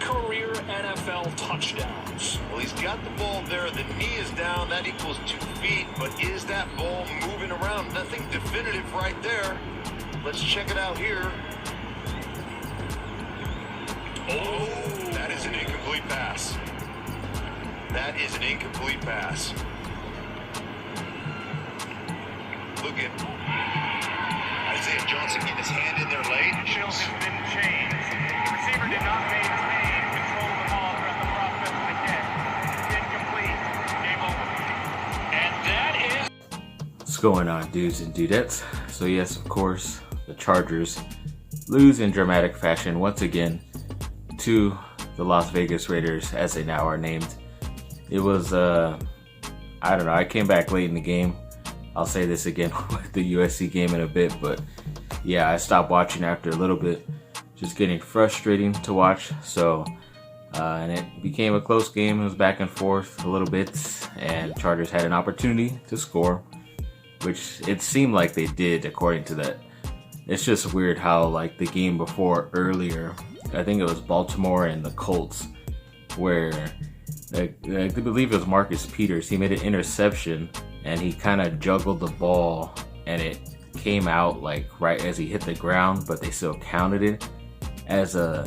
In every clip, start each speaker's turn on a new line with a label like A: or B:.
A: career NFL touchdowns.
B: Well, he's got the ball there. The knee is down. That equals 2 feet. But is that ball moving around? Nothing definitive right there. Let's check it out here. Oh, that is an incomplete pass. That is an incomplete pass. Look at Isaiah Johnson getting his hand in there late.
C: The field has been changed. The receiver did not maintain control of the ball throughout the process of the catch. Incomplete. Game over.
A: And that is...
D: What's going on, dudes and dudettes? So yes, of course, the Chargers lose in dramatic fashion once again to the Las Vegas Raiders, as they now are named. It was, I don't know, I came back late in the game. I'll say this again with the USC game in a bit, but yeah, I stopped watching after a little bit, just getting frustrating to watch. So, and it became a close game. It was back and forth a little bit, and Chargers had an opportunity to score, which it seemed like they did according to that. It's just weird how, like, the game before earlier, I think it was Baltimore and the Colts, where I believe it was Marcus Peters. He made an interception and he kind of juggled the ball and it came out like right as he hit the ground, but they still counted it as a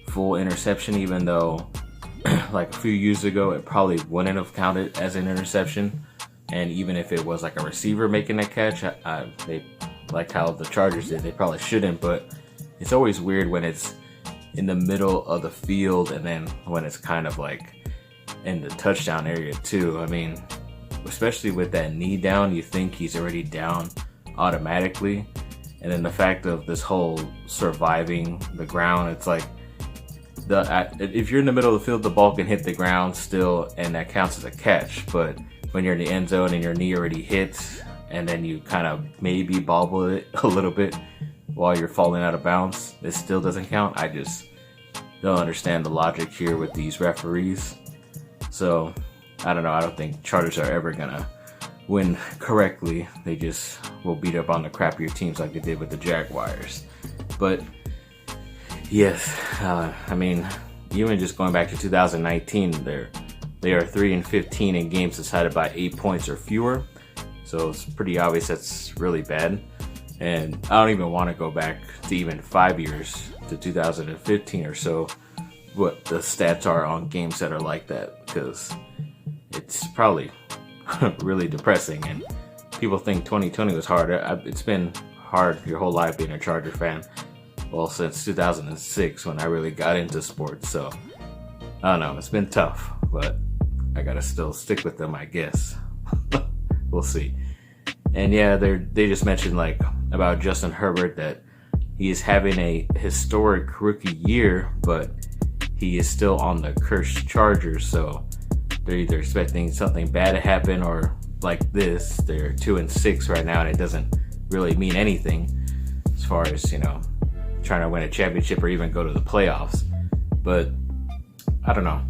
D: full interception, even though like a few years ago it probably wouldn't have counted as an interception. And even if it was like a receiver making that catch, they, like how the Chargers did, they probably shouldn't. But it's always weird when it's in the middle of the field and then when it's kind of like in the touchdown area too. I mean, especially with that knee down, you think he's already down automatically. And then the fact of this whole surviving the ground, it's like if you're in the middle of the field, the ball can hit the ground still and that counts as a catch. But when you're in the end zone and your knee already hits and then you kind of maybe bobble it a little bit while you're falling out of bounds, it still doesn't count. I just don't understand the logic here with these referees. So, I don't know. I don't think Chargers are ever going to win correctly. They just will beat up on the crappier teams like they did with the Jaguars. But, yes, I mean, even just going back to 2019, they are 3-15 in games decided by 8 points or fewer. So, it's pretty obvious that's really bad. And I don't even want to go back to even 5 years to 2015 or so, what the stats are on games that are like that, because it's probably really depressing. And people think 2020 was hard. It's been hard your whole life being a Charger fan. Well, since 2006 when I really got into sports. So I don't know. It's been tough, but I gotta still stick with them, I guess. We'll see. And yeah, they just mentioned like about Justin Herbert that he is having a historic rookie year, but he is still on the cursed Chargers. So they're either expecting something bad to happen or like this. They're 2-6 right now, and it doesn't really mean anything as far as, you know, trying to win a championship or even go to the playoffs. But I don't know.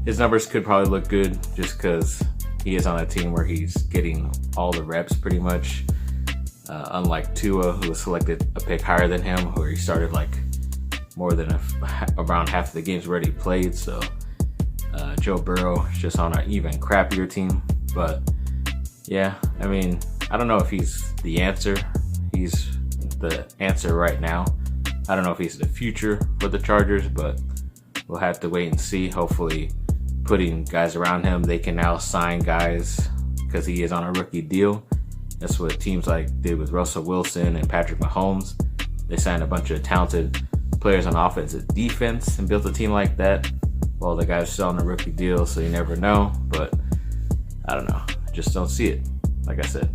D: His numbers could probably look good just because he is on a team where he's getting all the reps pretty much. Unlike Tua, who was selected a pick higher than him, where he started like more than around half of the games where he played. So Joe Burrow is just on an even crappier team. But yeah, I mean, I don't know if he's the answer. He's the answer right now. I don't know if he's the future for the Chargers, but we'll have to wait and see. Hopefully putting guys around him, they can now sign guys because he is on a rookie deal. That's what teams like did with Russell Wilson and Patrick Mahomes. They signed a bunch of talented players on offense and defense and built a team like that. Well, the guy's still on a rookie deal, so you never know. But I don't know. I just don't see it, like I said.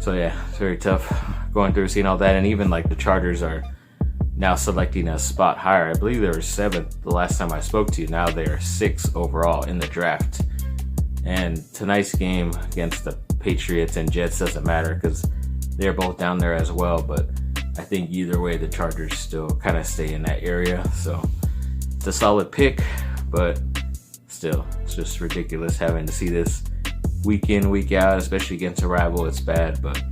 D: So yeah, it's very tough going through seeing all that. And even like the Chargers are now selecting a spot higher. I believe they were 7th the last time I spoke to you. Now they are 6th overall in the draft. And tonight's game against the Patriots and Jets doesn't matter because they're both down there as well. But I think either way, the Chargers still kind of stay in that area. So it's a solid pick, but still, it's just ridiculous having to see this week in, week out, especially against a rival. It's bad, but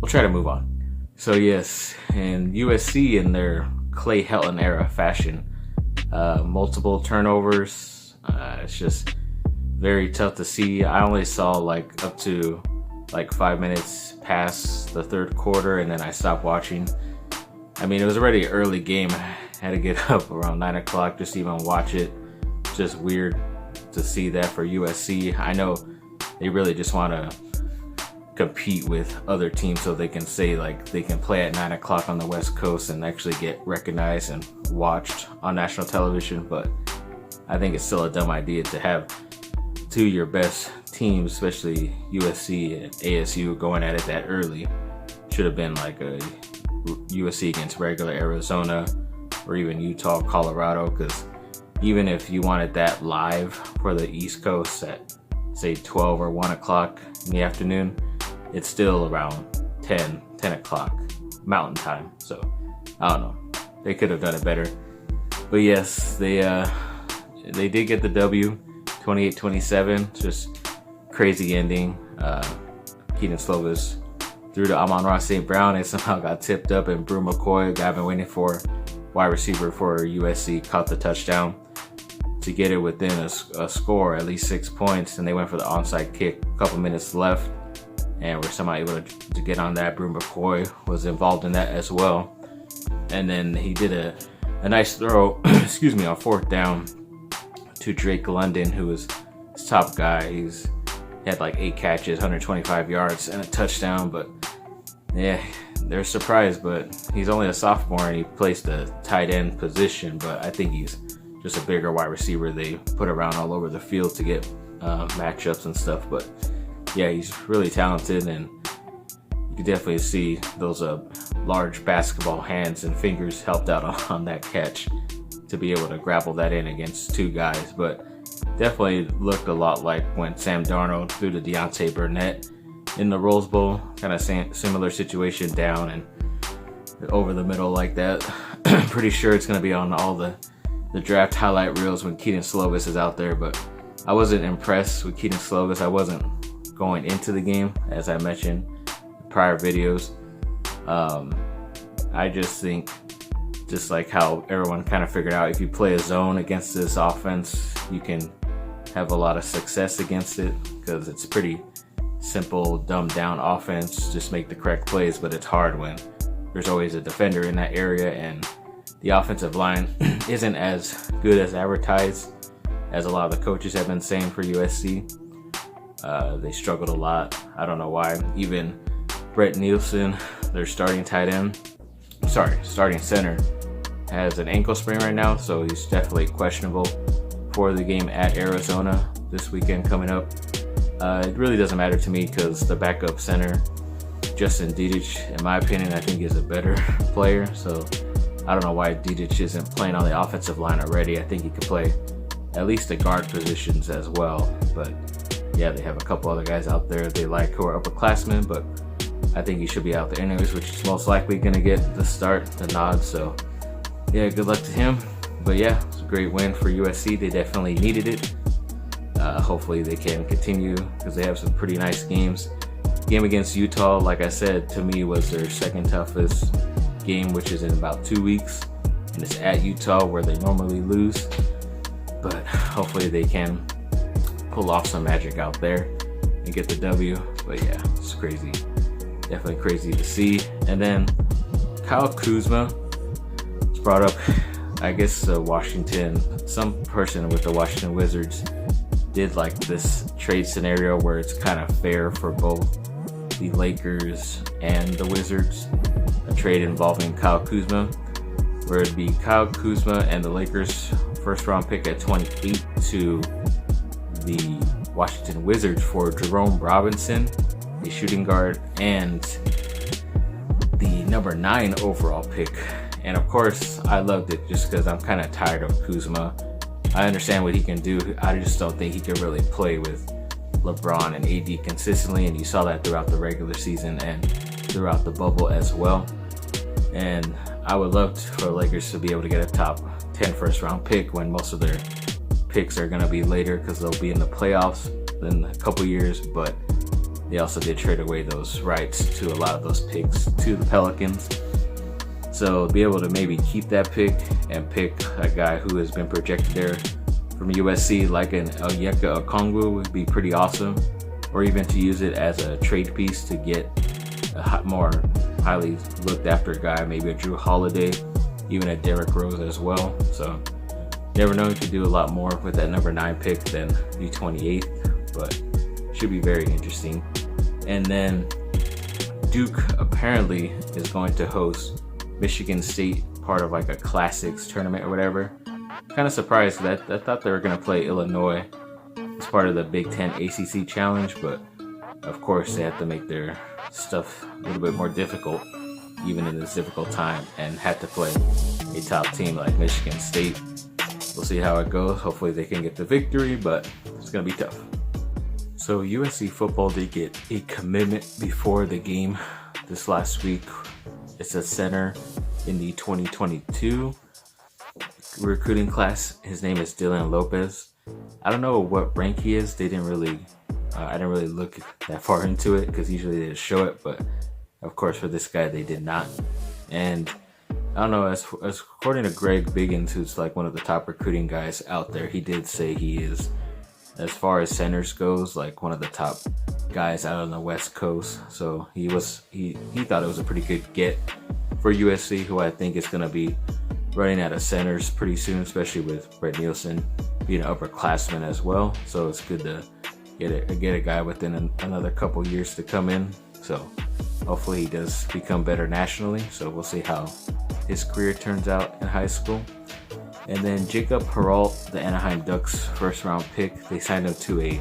D: we'll try to move on. So yes, in USC in their Clay Helton era fashion, multiple turnovers. It's just very tough to see. I only saw like up to like 5 minutes past the third quarter, and then I stopped watching. I mean, it was already an early game. I had to get up around 9 o'clock just to even watch it. Just weird to see that for USC. I know they really just want to compete with other teams so they can say like they can play at 9 o'clock on the West Coast and actually get recognized and watched on national television. But I think it's still a dumb idea to have two of your best teams, especially USC and ASU, going at it that early. Should have been like a USC against regular Arizona or even Utah, Colorado, because even if you wanted that live for the East Coast at say 12 or 1 o'clock in the afternoon, it's still around 10 o'clock Mountain Time. So I don't know, they could have done it better. But yes, they did get the W, 28-27. Just crazy ending. Keaton Slovis threw to Amon-Ra St. Brown and somehow got tipped up, and Brew McCoy, the guy I've been waiting for, wide receiver for USC, caught the touchdown to get it within a score, at least 6 points. And they went for the onside kick, a couple minutes left, and were somehow able to get on that. Brew McCoy was involved in that as well. And then he did a nice throw, excuse me, on fourth down to Drake London, who was his top guy. He had like 8 catches, 125 yards, and a touchdown. But yeah, they're surprised, but he's only a sophomore and he plays the tight end position. But I think he's just a bigger wide receiver they put around all over the field to get matchups and stuff. But yeah, he's really talented, and you can definitely see those large basketball hands and fingers helped out on that catch to be able to grapple that in against two guys. But definitely looked a lot like when Sam Darnold threw to Deontay Burnett in the Rose Bowl. Kind of similar situation, down and over the middle like that. Pretty sure it's going to be on all the draft highlight reels when Keaton Slovis is out there. But I wasn't impressed with Keaton Slovis. I wasn't going into the game, as I mentioned in prior videos. I just think, just like how everyone kind of figured out, if you play a zone against this offense, you can have a lot of success against it, because it's pretty simple, dumbed down offense. Just make the correct plays. But it's hard when there's always a defender in that area, and the offensive line isn't as good as advertised, as a lot of the coaches have been saying for USC. They struggled a lot. I don't know why. Even Brett Nielsen, their starting center, has an ankle sprain right now, so he's definitely questionable for the game at Arizona this weekend coming up. It really doesn't matter to me, because the backup center, Justin Dedich, in my opinion, I think is a better player. So I don't know why Dedich isn't playing on the offensive line already. I think he could play at least the guard positions as well. But yeah, they have a couple other guys out there they like who are upperclassmen, but I think he should be out there anyways, which is most likely going to get the start, the nod. So yeah, good luck to him. But yeah, it's a great win for USC. They definitely needed it. Hopefully they can continue, because they have some pretty nice games. Game against Utah, like I said, to me was their second toughest game, which is in about 2 weeks, and it's at Utah where they normally lose. But hopefully they can pull off some magic out there and get the W. But yeah, it's crazy, definitely crazy to see. And then Kyle Kuzma was brought up, I guess some person with the Washington Wizards did like this trade scenario where it's kind of fair for both the Lakers and the Wizards. A trade involving Kyle Kuzma, where it'd be Kyle Kuzma and the Lakers first round pick at 28 to the Washington Wizards for Jerome Robinson, a shooting guard, and the number 9 overall pick. And of course, I loved it just because I'm kind of tired of Kuzma. I understand what he can do. I just don't think he can really play with LeBron and AD consistently, and you saw that throughout the regular season and throughout the bubble as well. And I would love for the Lakers to be able to get a top 10 first round pick when most of their picks are going to be later, because they'll be in the playoffs in a couple years. But they also did trade away those rights to a lot of those picks to the Pelicans. So be able to maybe keep that pick and pick a guy who has been projected there from USC, like an Onyeka Okongwu, would be pretty awesome. Or even to use it as a trade piece to get a more highly looked after guy, maybe a Drew Holiday, even a Derrick Rose as well. So never know, you could do a lot more with that number 9 pick than the 28th, but should be very interesting. And then Duke apparently is going to host Michigan State, part of like a classics tournament or whatever. Kind of surprised that I thought they were going to play Illinois as part of the Big Ten ACC Challenge, but of course they have to make their stuff a little bit more difficult, even in this difficult time, and had to play a top team like Michigan State. We'll see how it goes. Hopefully they can get the victory, but it's going to be tough. So USC football did get a commitment before the game this last week. It's a center in the 2022 recruiting class. His name is Dylan Lopez. I don't know what rank he is. They didn't really, I didn't really look that far into it because usually they just show it. But of course, for this guy, they did not. And I don't know, as according to Greg Biggins, who's like one of the top recruiting guys out there, he did say he is, as far as centers goes, like one of the top guys out on the West Coast. So he thought it was a pretty good get for USC, who I think is going to be running out of centers pretty soon, especially with Brett Nielsen being an upperclassman as well. So it's good to get a guy within another couple years to come in. So hopefully he does become better nationally. So we'll see how his career turns out in high school. And then Jacob Peralt, the Anaheim Ducks first round pick, they signed him to a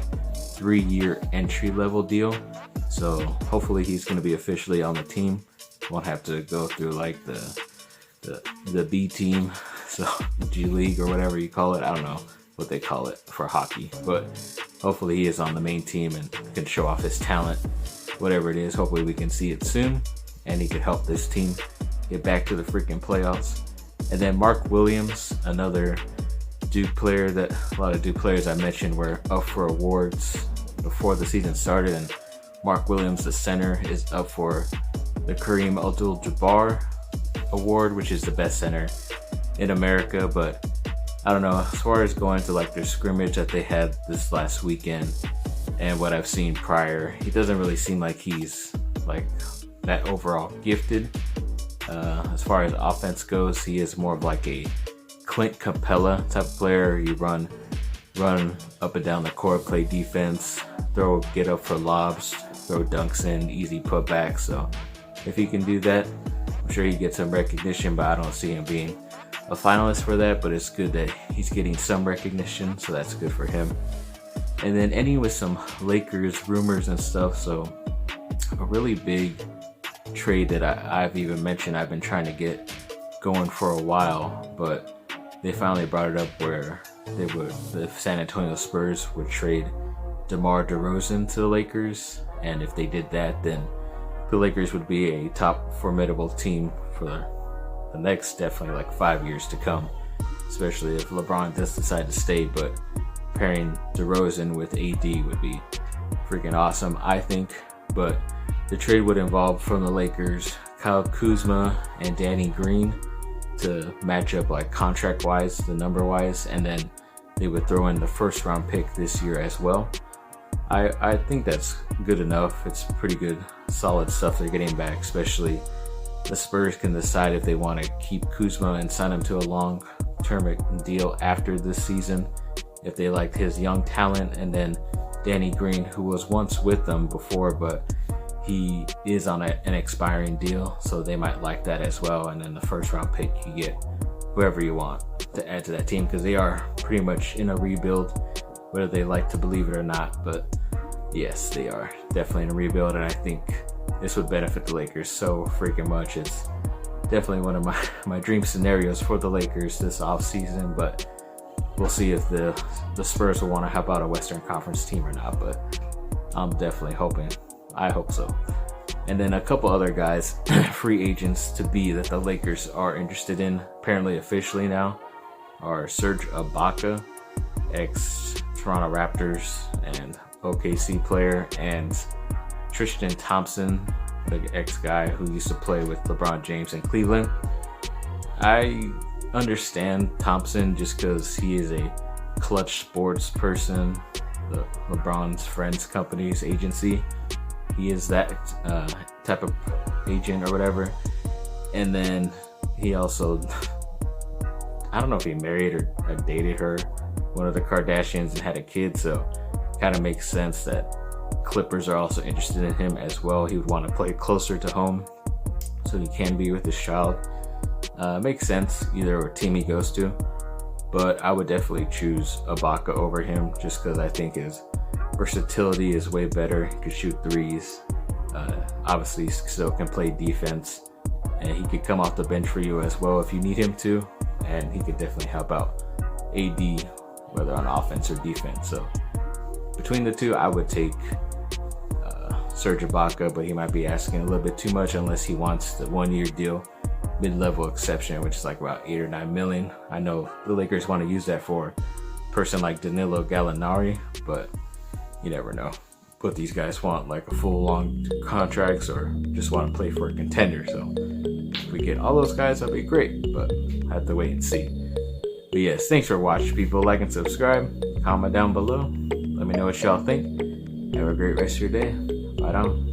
D: 3-year entry level deal. So hopefully he's going to be officially on the team. Won't have to go through like the B team, so G League or whatever you call it. I don't know what they call it for hockey, but hopefully he is on the main team and can show off his talent, whatever it is. Hopefully we can see it soon, and he could help this team get back to the freaking playoffs. And then Mark Williams, another Duke player that a lot of Duke players I mentioned were up for awards before the season started, and Mark Williams, the center, is up for the Kareem Abdul-Jabbar award, which is the best center in America. But I don't know, as far as going to like their scrimmage that they had this last weekend and what I've seen prior, he doesn't really seem like he's like that overall gifted. As far as offense goes, he is more of like a Clint Capella type of player. You run up and down the court, play defense, get up for lobs, throw dunks in, easy putbacks. So if he can do that, I'm sure he gets some recognition, but I don't see him being a finalist for that. But it's good that he's getting some recognition, so that's good for him. And then ending with some Lakers rumors and stuff. So a really big trade that I've even mentioned I've been trying to get going for a while, but they finally brought it up where the San Antonio Spurs would trade DeMar DeRozan to the Lakers, and if they did that, then the Lakers would be a top formidable team for the next definitely like 5 years to come, especially if LeBron does decide to stay. But pairing DeRozan with AD would be freaking awesome, I think. But the trade would involve, from the Lakers, Kyle Kuzma and Danny Green to match up like contract wise, the number wise, and then they would throw in the first round pick this year as well. I think that's good enough. It's pretty good, solid stuff they're getting back, especially the Spurs can decide if they want to keep Kuzma and sign him to a long-term deal after this season, if they liked his young talent. And then Danny Green, who was once with them before, but he is on an expiring deal, so they might like that as well. And then the first round pick, you get whoever you want to add to that team, because they are pretty much in a rebuild, whether they like to believe it or not. But yes, they are definitely in a rebuild, and I think this would benefit the Lakers so freaking much. It's definitely one of my dream scenarios for the Lakers this offseason, but we'll see if the Spurs will want to help out a Western Conference team or not. But I'm definitely hoping. I hope so. And then a couple other guys, free agents to be, that the Lakers are interested in, apparently officially now, are Serge Ibaka, ex-Toronto Raptors and OKC player, and Tristan Thompson, the ex-guy who used to play with LeBron James in Cleveland. I understand Thompson just because he is a Clutch Sports person, the LeBron's Friends Company's agency. He is that type of agent or whatever. And then he also, I don't know if he married or dated her, one of the Kardashians, and had a kid, so kind of makes sense that Clippers are also interested in him as well. He would want to play closer to home so he can be with his child. Makes sense either team he goes to, but I would definitely choose Ibaka over him just because I think his versatility is way better. He could shoot threes, obviously still can play defense, and he could come off the bench for you as well if you need him to, and he could definitely help out AD, whether on offense or defense. So between the two, I would take Serge Ibaka, but he might be asking a little bit too much unless he wants the 1-year deal, mid-level exception, which is like about $8 or $9 million. I know the Lakers want to use that for a person like Danilo Gallinari, but you never know what these guys want, like a full long contracts or just want to play for a contender. So if we get all those guys, that'd be great, but I have to wait and see. But yes, thanks for watching, people. Like and subscribe, comment down below, let me know what y'all think. Have a great rest of your day. Bye now.